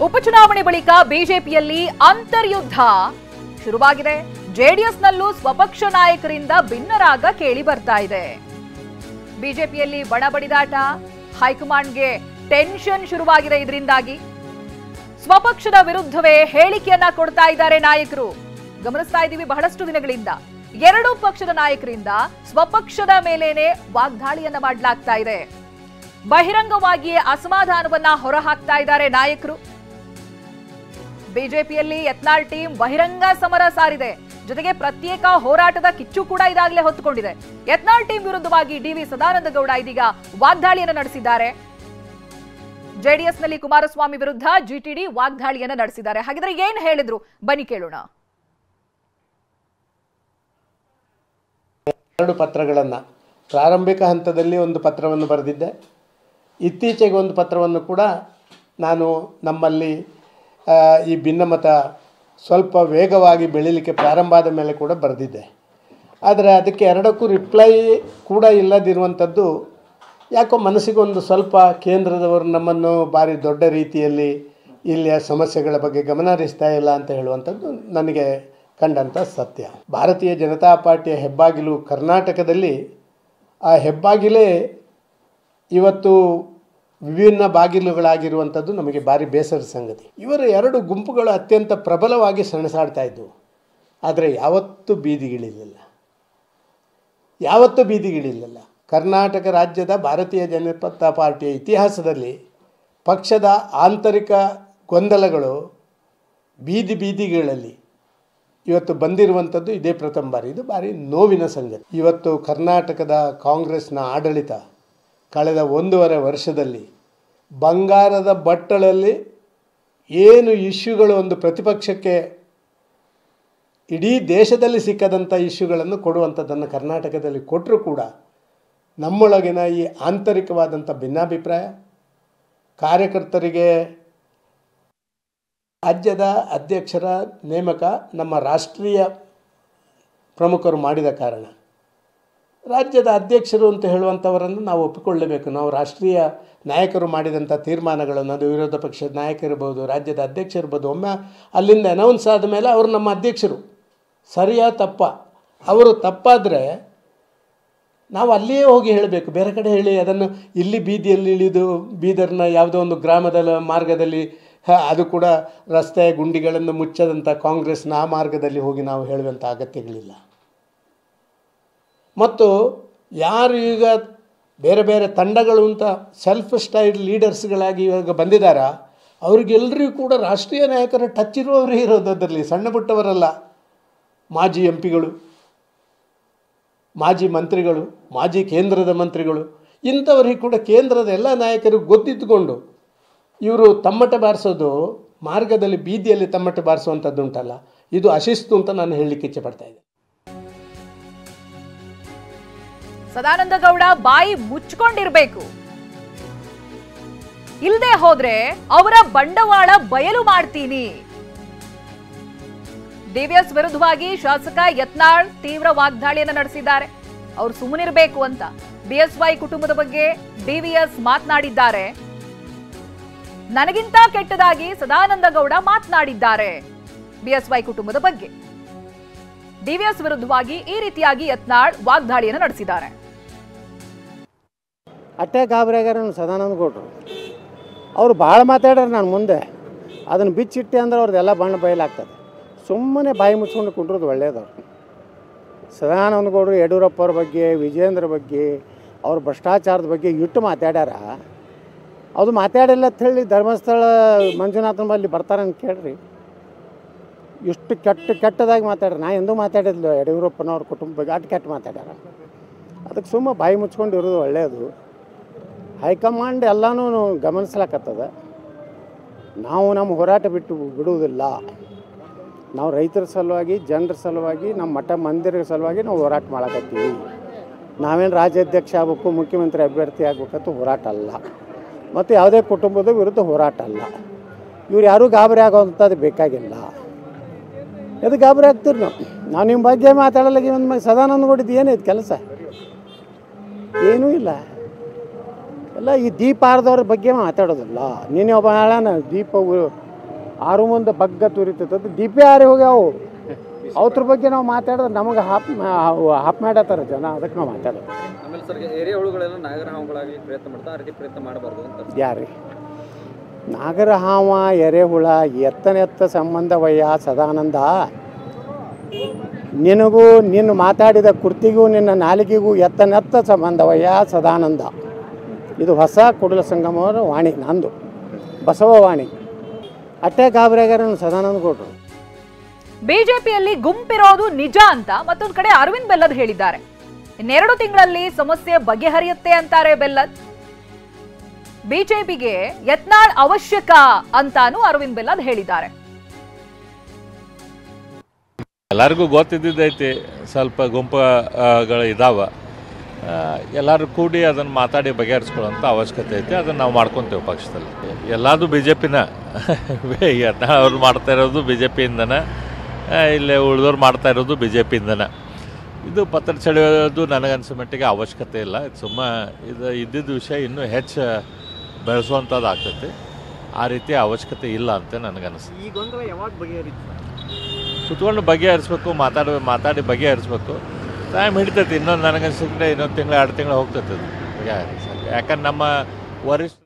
ಉಪಚುನಾವಣೆ ಬಳಿಕ ಬಿಜೆಪಿಯಲ್ಲಿ ಅಂತರ್ಯುದ್ಧ ಶುರುವಾಗಿದೆ. ಜೆಡಿಎಸ್ನಲ್ಲೂ ಸ್ವಪಕ್ಷ ನಾಯಕರಿಂದ ಭಿನ್ನರಾಗ ಕೇಳಿ ಬರ್ತಾ ಇದೆ. ಬಿಜೆಪಿಯಲ್ಲಿ ಬಣಬಡಿದಾಟ, ಹೈಕಮಾಂಡ್ಗೆ ಟೆನ್ಷನ್ ಶುರುವಾಗಿದೆ. ಇದರಿಂದಾಗಿ ಸ್ವಪಕ್ಷದ ವಿರುದ್ಧವೇ ಹೇಳಿಕೆಯನ್ನ ಕೊಡ್ತಾ ಇದ್ದಾರೆ ನಾಯಕರು. ಗಮನಿಸ್ತಾ ಇದ್ದೀವಿ ಬಹಳಷ್ಟು ದಿನಗಳಿಂದ ಎರಡೂ ಪಕ್ಷದ ನಾಯಕರಿಂದ ಸ್ವಪಕ್ಷದ ಮೇಲೇನೆ ವಾಗ್ದಾಳಿಯನ್ನ ಮಾಡಲಾಗ್ತಾ ಇದೆ. ಬಹಿರಂಗವಾಗಿಯೇ ಅಸಮಾಧಾನವನ್ನ ಹೊರಹಾಕ್ತಾ ಇದ್ದಾರೆ ನಾಯಕರು. ಬಿಜೆಪಿಯಲ್ಲಿ ಯತ್ನಾಳ್ ಟೀಮ್ ಬಹಿರಂಗ ಸಮರ ಸಾರಿದೆ. ಜೊತೆಗೆ ಪ್ರತ್ಯೇಕ ಹೋರಾಟದ ಕಿಚ್ಚು ಕೂಡ ಇದಾಗಲೇ ಹೊತ್ತುಕೊಂಡಿದೆ. ಯತ್ನಾಳ್ ಟೀಮ್ ವಿರುದ್ಧವಾಗಿ ಡಿ.ವಿ. ಸದಾನಂದ ಗೌಡ ಇದೀಗ ವಾಗ್ದಾಳಿಯನ್ನು ನಡೆಸಿದ್ದಾರೆ. ಜೆಡಿಎಸ್ನಲ್ಲಿ ಕುಮಾರಸ್ವಾಮಿ ವಿರುದ್ಧ ಜಿಟಿಡಿ ವಾಗ್ದಾಳಿಯನ್ನು ನಡೆಸಿದ್ದಾರೆ. ಹಾಗಿದ್ರೆ ಏನ್ ಹೇಳಿದ್ರು ಬನ್ನಿ ಕೇಳೋಣ. ಎರಡು ಪತ್ರಗಳನ್ನು ಪ್ರಾರಂಭಿಕ ಹಂತದಲ್ಲಿ ಒಂದು ಪತ್ರವನ್ನು ಬರೆದಿದ್ದೆ. ಇತ್ತೀಚೆಗೆ ಒಂದು ಪತ್ರವನ್ನು ಕೂಡ ನಾನು ನಮ್ಮಲ್ಲಿ ಈ ಭಿನ್ನಮತ ಸ್ವಲ್ಪ ವೇಗವಾಗಿ ಬೆಳೀಲಿಕ್ಕೆ ಪ್ರಾರಂಭ ಆದ ಮೇಲೆ ಕೂಡ ಬರೆದಿದ್ದೆ. ಆದರೆ ಅದಕ್ಕೆ ಎರಡಕ್ಕೂ ರಿಪ್ಲೈ ಕೂಡ ಇಲ್ಲದಿರುವಂಥದ್ದು ಯಾಕೋ ಮನಸ್ಸಿಗೊಂದು ಸ್ವಲ್ಪ ಕೇಂದ್ರದವರು ನಮ್ಮನ್ನು ಭಾರಿ ದೊಡ್ಡ ರೀತಿಯಲ್ಲಿ ಇಲ್ಲಿಯ ಸಮಸ್ಯೆಗಳ ಬಗ್ಗೆ ಗಮನ ಹರಿಸ್ತಾ ಇಲ್ಲ ಅಂತ ಹೇಳುವಂಥದ್ದು ನನಗೆ ಕಂಡಂಥ ಸತ್ಯ. ಭಾರತೀಯ ಜನತಾ ಪಾರ್ಟಿಯ ಹೆಬ್ಬಾಗಿಲು ಕರ್ನಾಟಕದಲ್ಲಿ ಆ ಹೆಬ್ಬಾಗಿಲೇ ಇವತ್ತು ವಿಭಿನ್ನ ಬಾಗಿಲುಗಳಾಗಿರುವಂಥದ್ದು ನಮಗೆ ಭಾರಿ ಬೇಸರದ ಸಂಗತಿ. ಇವರ ಎರಡು ಗುಂಪುಗಳು ಅತ್ಯಂತ ಪ್ರಬಲವಾಗಿ ಸೆಣಸಾಡ್ತಾ ಇದ್ದವು. ಆದರೆ ಯಾವತ್ತೂ ಬೀದಿಗಿಳಿಲಿಲ್ಲ. ಕರ್ನಾಟಕ ರಾಜ್ಯದ ಭಾರತೀಯ ಜನತಾ ಪಾರ್ಟಿಯ ಇತಿಹಾಸದಲ್ಲಿ ಪಕ್ಷದ ಆಂತರಿಕ ಗೊಂದಲಗಳು ಬೀದಿಗಳಲ್ಲಿ ಇವತ್ತು ಬಂದಿರುವಂಥದ್ದು ಇದೇ ಪ್ರಥಮ ಬಾರಿ. ಇದು ಭಾರಿ ನೋವಿನ ಸಂಗತಿ. ಇವತ್ತು ಕರ್ನಾಟಕದ ಕಾಂಗ್ರೆಸ್ನ ಆಡಳಿತ ಕಳೆದ 1.5 ವರ್ಷದಲ್ಲಿ ಬಂಗಾರದ ಬಟ್ಟಲಲ್ಲಿ ಏನು ಇಶ್ಯೂಗಳು ಒಂದು ಪ್ರತಿಪಕ್ಷಕ್ಕೆ ಇಡೀ ದೇಶದಲ್ಲಿ ಸಿಕ್ಕದಂಥ ಇಶ್ಯೂಗಳನ್ನು ಕೊಡುವಂಥದ್ದನ್ನು ಕರ್ನಾಟಕದಲ್ಲಿ ಕೊಟ್ಟರೂ ಕೂಡ ನಮ್ಮೊಳಗಿನ ಈ ಆಂತರಿಕವಾದಂಥ ಭಿನ್ನಾಭಿಪ್ರಾಯ, ಕಾರ್ಯಕರ್ತರಿಗೆ ರಾಜ್ಯದ ಅಧ್ಯಕ್ಷರ ನೇಮಕ ನಮ್ಮ ರಾಷ್ಟ್ರೀಯ ಪ್ರಮುಖರು ಮಾಡಿದ ಕಾರಣ ರಾಜ್ಯದ ಅಧ್ಯಕ್ಷರು ಅಂತ ಹೇಳುವಂಥವರನ್ನು ನಾವು ಒಪ್ಪಿಕೊಳ್ಳಬೇಕು. ನಾವು ರಾಷ್ಟ್ರೀಯ ನಾಯಕರು ಮಾಡಿದಂಥ ತೀರ್ಮಾನಗಳನ್ನು, ಅದು ವಿರೋಧ ಪಕ್ಷದ ನಾಯಕರಿರ್ಬೋದು, ರಾಜ್ಯದ ಅಧ್ಯಕ್ಷ ಇರ್ಬೋದು, ಒಮ್ಮೆ ಅಲ್ಲಿಂದ ಅನೌನ್ಸ್ ಆದ ಮೇಲೆ ಅವರು ನಮ್ಮ ಅಧ್ಯಕ್ಷರು. ಸರಿಯಾ ತಪ್ಪ? ಅವರು ತಪ್ಪಾದರೆ ನಾವು ಅಲ್ಲಿಯೇ ಹೋಗಿ ಹೇಳಬೇಕು, ಬೇರೆ ಕಡೆ ಹೇಳಿ ಅದನ್ನು ಇಲ್ಲಿ ಬೀದಿಯಲ್ಲಿ ಇಳಿದು ಬೀದರ್ನ ಯಾವುದೋ ಒಂದು ಗ್ರಾಮದ ಮಾರ್ಗದಲ್ಲಿ, ಅದು ಕೂಡ ರಸ್ತೆ ಗುಂಡಿಗಳನ್ನು ಮುಚ್ಚದಂಥ ಕಾಂಗ್ರೆಸ್ನ ಆ ಮಾರ್ಗದಲ್ಲಿ ಹೋಗಿ ನಾವು ಹೇಳುವಂಥ ಅಗತ್ಯಗಳಿಲ್ಲ. ಮತ್ತು ಯಾರು ಈಗ ಬೇರೆ ಬೇರೆ ತಂಡಗಳು ಅಂತ ಸೆಲ್ಫ್ ಸ್ಟೈಲ್ ಲೀಡರ್ಸ್ಗಳಾಗಿ ಇವಾಗ ಬಂದಿದ್ದಾರಾ, ಅವ್ರಿಗೆಲ್ಲರಿಗೂ ಕೂಡ ರಾಷ್ಟ್ರೀಯ ನಾಯಕರ ಟಚ್ ಇರುವವರೇ ಇರೋದು. ಅದರಲ್ಲಿ ಸಣ್ಣ ಪುಟ್ಟವರಲ್ಲ. ಮಾಜಿ ಎಂ ಪಿಗಳು, ಮಾಜಿ ಮಂತ್ರಿಗಳು, ಮಾಜಿ ಕೇಂದ್ರದ ಮಂತ್ರಿಗಳು, ಇಂಥವರಿಗೆ ಕೂಡ ಕೇಂದ್ರದ ಎಲ್ಲ ನಾಯಕರಿಗೆ ಗೊತ್ತಿದ್ದುಕೊಂಡು ಇವರು ತಮ್ಮಟೆ ಬಾರಿಸೋದು, ಮಾರ್ಗದಲ್ಲಿ ಬೀದಿಯಲ್ಲಿ ತಮ್ಮಟೆ ಬಾರಿಸುವಂಥದ್ದು ಉಂಟಲ್ಲ, ಇದು ಅಶಿಸ್ತು ಅಂತ ನಾನು ಹೇಳಲಿಕ್ಕೆ ಇಚ್ಛೆ ಪಡ್ತಾ ಇದ್ದೆ. ಸದಾನಂದ ಗೌಡ ಬಾಯಿ ಮುಚ್ಕೊಂಡಿರ್ಬೇಕು. ಇಲ್ಲದೆ ಹೋದ್ರೆ ಅವರ ಬಂಡವಾಳ ಬಯಲು ಮಾಡ್ತೀನಿ. ಡಿವಿಎಸ್ ವಿರುದ್ಧವಾಗಿ ಶಾಸಕ ಯತ್ನಾಳ್ ತೀವ್ರ ವಾಗ್ದಾಳಿಯನ್ನು ನಡೆಸಿದ್ದಾರೆ. ಅವರು ಸುಮ್ಮನಿರಬೇಕು ಅಂತ ಬಿಎಸ್ವೈ ಕುಟುಂಬದ ಬಗ್ಗೆ ಡಿವಿಎಸ್ ಮಾತನಾಡಿದ್ದಾರೆ. ನನಗಿಂತ ಕೆಟ್ಟದಾಗಿ ಸದಾನಂದ ಗೌಡ ಮಾತನಾಡಿದ್ದಾರೆ ಬಿಎಸ್ವೈ ಕುಟುಂಬದ ಬಗ್ಗೆ. ಡಿವಿಎಸ್ ವಿರುದ್ಧವಾಗಿ ಈ ರೀತಿಯಾಗಿ ಯತ್ನಾಳ್ ವಾಗ್ದಾಳಿಯನ್ನು ನಡೆಸಿದ್ದಾರೆ. ಅಟ್ಟೆ ಗಾಬರಿಯಾಗ್ಯಾರ ಸದಾನಂದ ಗೌಡರು. ಅವರು ಭಾಳ ಮಾತಾಡ್ಯಾರ. ನಾನು ಮುಂದೆ ಅದನ್ನು ಬಿಚ್ಚಿಟ್ಟೆ ಅಂದ್ರೆ ಅವ್ರದ್ದೆಲ್ಲ ಬಣ್ಣ ಬಯಲಾಗ್ತದೆ. ಸುಮ್ಮನೆ ಬಾಯಿ ಮುಚ್ಕೊಂಡು ಕುಂಡ್ರದು ಒಳ್ಳೆಯದವ್ರು. ಸದಾನಂದ ಗೌಡರು ಯಡಿಯೂರಪ್ಪ ಅವ್ರ ಬಗ್ಗೆ, ವಿಜೇಂದ್ರ ಬಗ್ಗೆ, ಅವ್ರ ಭ್ರಷ್ಟಾಚಾರದ ಬಗ್ಗೆ ಇಟ್ಟು ಮಾತಾಡ್ಯಾರ. ಅದು ಮಾತಾಡಿಲ್ಲ ಅಂತ ಹೇಳಿ ಧರ್ಮಸ್ಥಳ ಮಂಜುನಾಥನ ಬಲ್ಲಿ ಬರ್ತಾರಂತ ಕೇಳ್ರಿ. ಇಷ್ಟು ಕೆಟ್ಟದಾಗಿ ಮಾತಾಡ್ರಿ. ನಾ ಎಂದೂ ಮಾತಾಡಿದ್ಲು ಯಡಿಯೂರಪ್ಪನವ್ರ ಕುಟುಂಬ ಬಗ್ಗೆ ಅಷ್ಟು ಕೆಟ್ಟ ಮಾತಾಡ್ಯಾರ. ಅದಕ್ಕೆ ಸುಮ್ಮ ಬಾಯಿ ಮುಚ್ಕೊಂಡು ಇರೋದು ಒಳ್ಳೆಯದು. ಹೈಕಮಾಂಡ್ ಎಲ್ಲನೂ ಗಮನಿಸ್ಲಾಕತ್ತದ. ನಾವು ನಮ್ಮ ಹೋರಾಟ ಬಿಡುವುದಿಲ್ಲ. ನಾವು ರೈತರ ಸಲುವಾಗಿ, ಜನರ ಸಲುವಾಗಿ, ನಮ್ಮ ಮಠ ಮಂದಿರ ಸಲುವಾಗಿ ನಾವು ಹೋರಾಟ ಮಾಡಕತ್ತೀವಿ. ನಾವೇನು ರಾಜ್ಯಾಧ್ಯಕ್ಷ ಆಗಬೇಕು, ಮುಖ್ಯಮಂತ್ರಿ ಅಭ್ಯರ್ಥಿ ಆಗ್ಬೇಕಂತ ಹೋರಾಟ ಅಲ್ಲ, ಮತ್ತು ಯಾವುದೇ ಕುಟುಂಬದ ವಿರುದ್ಧ ಹೋರಾಟ ಅಲ್ಲ. ಇವ್ರು ಯಾರೂ ಗಾಬರಿ ಆಗೋವಂಥದ್ದು ಬೇಕಾಗಿಲ್ಲ. ಅದು ಗಾಬರಿ ಆಗ್ತೀರಿ ನಾವು ನಿಮ್ಮ ಬಗ್ಗೆ ಮಾತಾಡಲಾಗಿ ಒಂದು ಸದಾನಂದ ಗೌಡದ್ದು ಏನೈತೆ ಕೆಲಸ? ಏನೂ ಇಲ್ಲ. ಎಲ್ಲ ಈ ದೀಪ ಆರ್ದವ್ರ ಬಗ್ಗೆ ಮಾತಾಡೋದಿಲ್ಲ. ನೀನೇ ಒಬ್ಬ ಹೇಳೋಣ ದೀಪ ಆರು ಮುಂದೆ ಬಗ್ಗ ತುರಿತದ ದಿಪಿ ಆರಿ ಹೋಗ್ಯಾವು ಅವ್ರ ಬಗ್ಗೆ ನಾವು ಮಾತಾಡಿದ್ರೆ ನಮಗೆ ಹಾಪ್ ಮಾಡತ್ತಾರೆ ಜನ, ಅದಕ್ಕೆ ನಾವು ಮಾತಾಡೋದು. ಆಮೇಲೆ ಸರ್ ಎರೆಹುಳುಗಳೆಲ್ಲ ನಾಗರ ಹಾವುಗಳಾಗಲಿ ಪ್ರಯತ್ನ ಮಾಡ್ತಾ ಆ ರೀತಿ ಪ್ರಯತ್ನ ಮಾಡಬಾರ್ದು ಅಂತ ಯಾರಿ ನಾಗರ ಹಾವ ಎರೆಹುಳ ಎತ್ತ ಸಂಬಂಧವಯ್ಯ ಸದಾನಂದ. ನಿನಗೂ ನಿನ್ನ ಮಾತಾಡಿದ ಕೃತಿಗೂ ನಿನ್ನ ನಾಲಿಗೆಗೂ ಎತ್ತ ಸಂಬಂಧವಯ್ಯ ಸದಾನಂದ. ಇದು ಹೊಸ ಕುಡಲ ಸಂಗಮವರ ವಾಣಿ, ನಂದು ಬಸವವಾಣಿ. ಅಟ್ಟೆ ಗಾಬರಿಯಾಗ್ಯಾರ ಸದಾನಂದ ಗೌಡರು. ಬಿಜೆಪಿಯಲ್ಲಿ ಗುಂಪಿರೋದು ನಿಜ ಅಂತ ಮತ್ತೊಂದು ಕಡೆ ಅರವಿಂದ್ ಬೆಲ್ಲದ್ ಹೇಳಿದ್ದಾರೆ. ಇನ್ನೆರಡು ತಿಂಗಳಲ್ಲಿ ಸಮಸ್ಯೆ ಬಗೆಹರಿಯುತ್ತೆ ಅಂತಾರೆ ಬೆಲ್ಲದ್. ಬಿಜೆಪಿಗೆ ಯತ್ನಾಳ್ ಅವಶ್ಯಕ ಅಂತಾನು ಅರವಿಂದ್ ಬೆಲ್ಲದ್ ಹೇಳಿದ್ದಾರೆ. ಎಲ್ಲರಿಗೂ ಗೊತ್ತಿದ್ದೈತಿ, ಸ್ವಲ್ಪ ಗುಂಪುಗಳು ಇದಾವ, ಎಲ್ಲರೂ ಕೂಡಿ ಅದನ್ನು ಮಾತಾಡಿ ಬಗೆಹರಿಸ್ಕೊಳ್ಳೋಂಥ ಅವಶ್ಯಕತೆ ಐತಿ. ಅದನ್ನು ನಾವು ಮಾಡ್ಕೊತೇವೆ ಪಕ್ಷದಲ್ಲಿ. ಎಲ್ಲದು ಬಿ ಜೆ ಪಿನ ಯತ್ನಾಳ್ ಅವ್ರು ಮಾಡ್ತಾ ಇರೋದು ಬಿ ಜೆ ಪಿಯಿಂದನೇ, ಇಲ್ಲೇ ಉಳಿದವ್ರು ಮಾಡ್ತಾ ಇರೋದು ಬಿ ಜೆ ಪಿಯಿಂದನೇ. ಇದು ಪತ್ರ ಚಳಿಯೋದು ನನಗನ್ಸೋ ಮಟ್ಟಿಗೆ ಅವಶ್ಯಕತೆ ಇಲ್ಲ. ಇದು ಇದ್ದಿದ್ದ ವಿಷಯ ಇನ್ನೂ ಹೆಚ್ಚು ಬೆಳೆಸುವಂಥದ್ದು ಆಗ್ತೈತಿ. ಆ ರೀತಿ ಅವಶ್ಯಕತೆ ಇಲ್ಲ ಅಂತ ನನಗನ್ನಿಸ್ತು. ಈ ಗೊಂದಲ ಯಾವಾಗ ಬಗೆಹರಿಯುತ್ತೆ? ಕುತ್ಕೊಂಡು ಬಗೆಹರಿಸ್ಬೇಕು, ಮಾತಾಡಿ ಬಗೆಹರಿಸ್ಬೇಕು. ಟೈಮ್ ಹಿಡಿತೈತಿ. ಇನ್ನೊಂದು ನನಗನ್ಸಿದ್ರೆ ಇನ್ನೊಂದು ತಿಂಗಳು 2 ತಿಂಗಳು ಹೋಗ್ತೈತೆ ಅದು ಬಗೆಹರಿಸ. ಯಾಕಂದ್ರೆ ನಮ್ಮ ವರಿಷ್ಠ